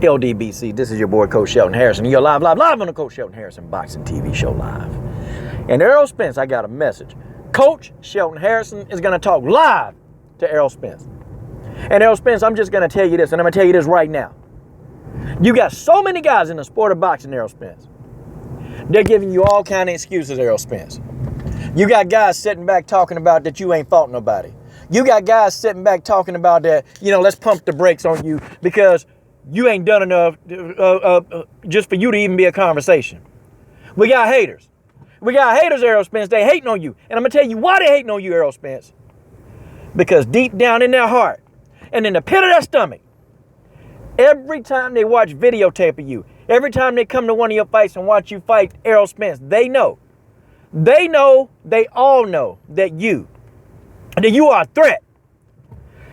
LDBC, this is your boy Coach Shelton Harrison. You're live on the Coach Shelton Harrison Boxing TV show live. And Errol Spence, I got a message. Coach Shelton Harrison is going to talk live to Errol Spence. And Errol Spence, I'm just going to tell you this, and I'm going to tell you this right now. You got so many guys in the sport of boxing, Errol Spence. They're giving you all kind of excuses, Errol Spence. You got guys sitting back talking about that you ain't fought nobody. You got guys sitting back talking about that, let's pump the brakes on you because you ain't done enough just for you to even be a conversation. We got haters. We got haters, Errol Spence. They hating on you. And I'm going to tell you why they hating on you, Errol Spence. Because deep down in their heart and in the pit of their stomach, every time they watch videotape of you, every time they come to one of your fights and watch you fight Errol Spence, they all know that you are a threat.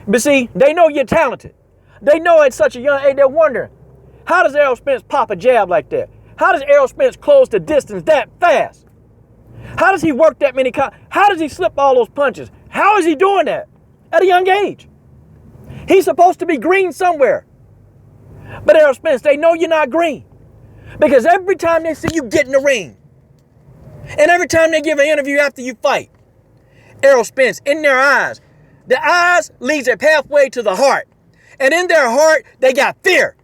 But see, they know you're talented. They know at such a young age, they're wondering, how does Errol Spence pop a jab like that? How does Errol Spence close the distance that fast? How does he work that many How does he slip all those punches? How is he doing that at a young age? He's supposed to be green somewhere. But Errol Spence, they know you're not green. Because every time they see you get in the ring, and every time they give an interview after you fight, Errol Spence, in their eyes, the eyes leads a pathway to the heart. And in their heart, they got fear.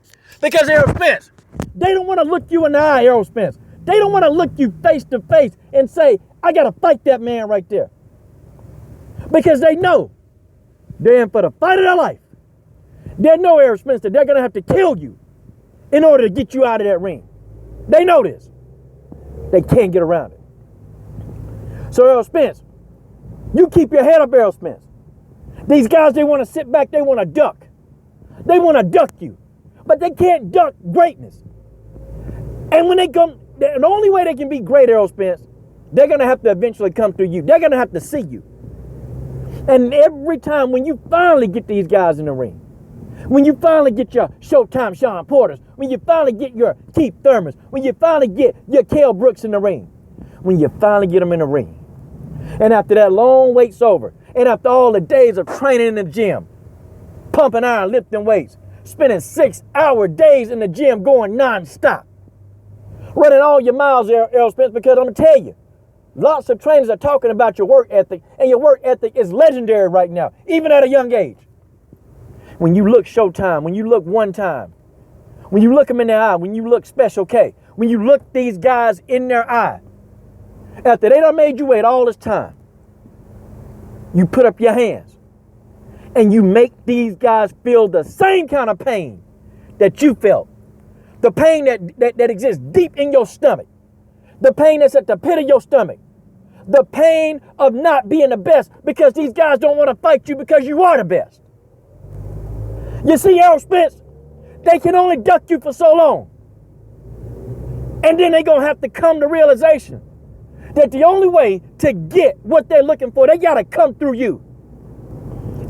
Because Errol Spence, they don't want to look you in the eye, Errol Spence. They don't want to look you face to face and say, I got to fight that man right there. Because they know they're in for the fight of their life. They know, Errol Spence, that they're going to have to kill you in order to get you out of that ring. They know this. They can't get around it. So, Errol Spence, you keep your head up, Errol Spence. These guys, they want to sit back. They want to duck. They want to duck you. But they can't duck greatness. And when they come, the only way they can be great, Errol Spence, they're going to have to eventually come through you. They're going to have to see you. And every time when you finally get these guys in the ring, when you finally get your Showtime Sean Porters, when you finally get your Keith Thurmans, when you finally get your Kell Brooks in the ring, when you finally get them in the ring, and after that long wait's over, and after all the days of training in the gym, pumping iron, lifting weights, spending 6-hour days in the gym going non-stop, running all your miles, Errol Spence, because I'm going to tell you, lots of trainers are talking about your work ethic, and your work ethic is legendary right now, even at a young age. When you look Showtime, when you look One Time, when you look them in their eye, when you look Special K, when you look these guys in their eye, after they done made you wait all this time, you put up your hands and you make these guys feel the same kind of pain that you felt. The pain that exists deep in your stomach. The pain that's at the pit of your stomach. The pain of not being the best because these guys don't want to fight you because you are the best. You see, Errol Spence, they can only duck you for so long. And then they're going to have to come to realization that the only way to get what they're looking for, they got to come through you.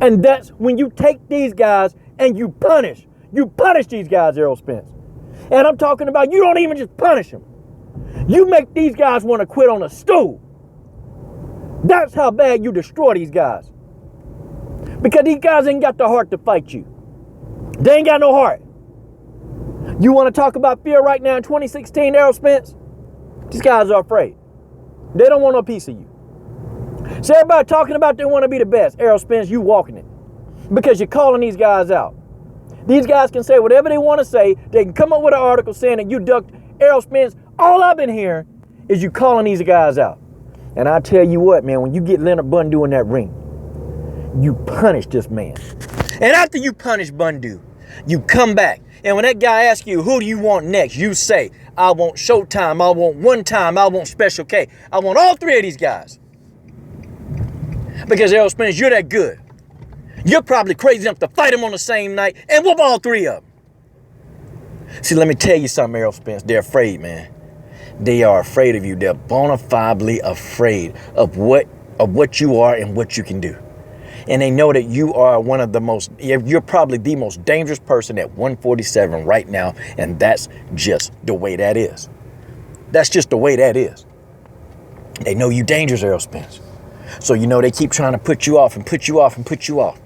And that's when you take these guys and you punish. You punish these guys, Errol Spence. And I'm talking about you don't even just punish them. You make these guys want to quit on a stool. That's how bad you destroy these guys. Because these guys ain't got the heart to fight you. They ain't got no heart. You want to talk about fear right now in 2016, Errol Spence? These guys are afraid. They don't want no piece of you. So everybody talking about they want to be the best. Errol Spence, you walking it. Because you're calling these guys out. These guys can say whatever they want to say. They can come up with an article saying that you ducked Errol Spence. All I've been hearing is you calling these guys out. And I tell you what, man, when you get Leonard Bundu in that ring, you punish this man. And after you punish Bundu, you come back. And when that guy asks you, who do you want next? You say, I want Showtime, I want One Time, I want Special K. I want all three of these guys. Because Errol Spence, you're that good. You're probably crazy enough to fight them on the same night and whoop all three of them. See, let me tell you something, Errol Spence. They're afraid, man. They are afraid of you. They're bona fidely afraid of what you are and what you can do. And they know that you are you're probably the most dangerous person at 147 right now. And that's just the way that is. That's just the way that is. They know you dangerous, Errol Spence. So, they keep trying to put you off and put you off and put you off.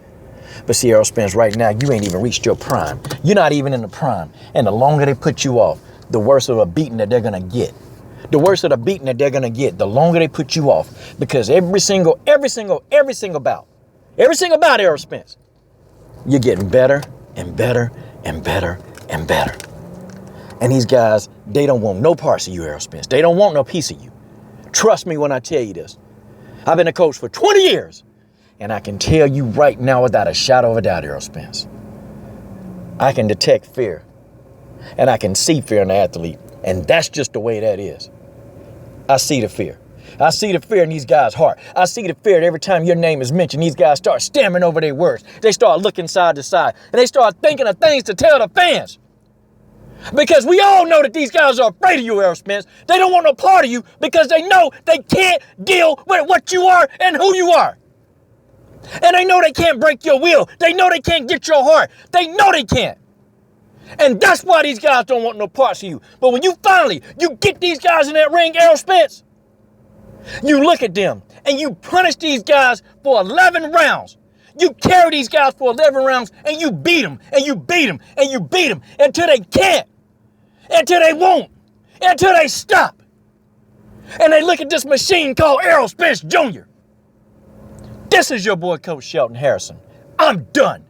But see, Errol Spence, right now, you ain't even reached your prime. You're not even in the prime. And the longer they put you off, the worse of a beating that they're going to get. The worse of the beating that they're going to get, the longer they put you off. Because every single bout, Errol Spence, you're getting better and better and better and better. And these guys, they don't want no parts of you, Errol Spence. They don't want no piece of you. Trust me when I tell you this. I've been a coach for 20 years. And I can tell you right now without a shadow of a doubt, Errol Spence, I can detect fear. And I can see fear in the athlete. And that's just the way that is. I see the fear. I see the fear in these guys' heart. I see the fear that every time your name is mentioned, these guys start stammering over their words. They start looking side to side. And they start thinking of things to tell the fans. Because we all know that these guys are afraid of you, Errol Spence. They don't want no part of you because they know they can't deal with what you are and who you are. And they know they can't break your will. They know they can't get your heart. They know they can't. And that's why these guys don't want no parts of you. But when you get these guys in that ring, Errol Spence, you look at them and you punish these guys for 11 rounds. You carry these guys for 11 rounds and you beat them and you beat them and you beat them until they can't, until they won't, until they stop. And they look at this machine called Errol Spence Jr. This is your boy, Coach Shelton Harrison. I'm done.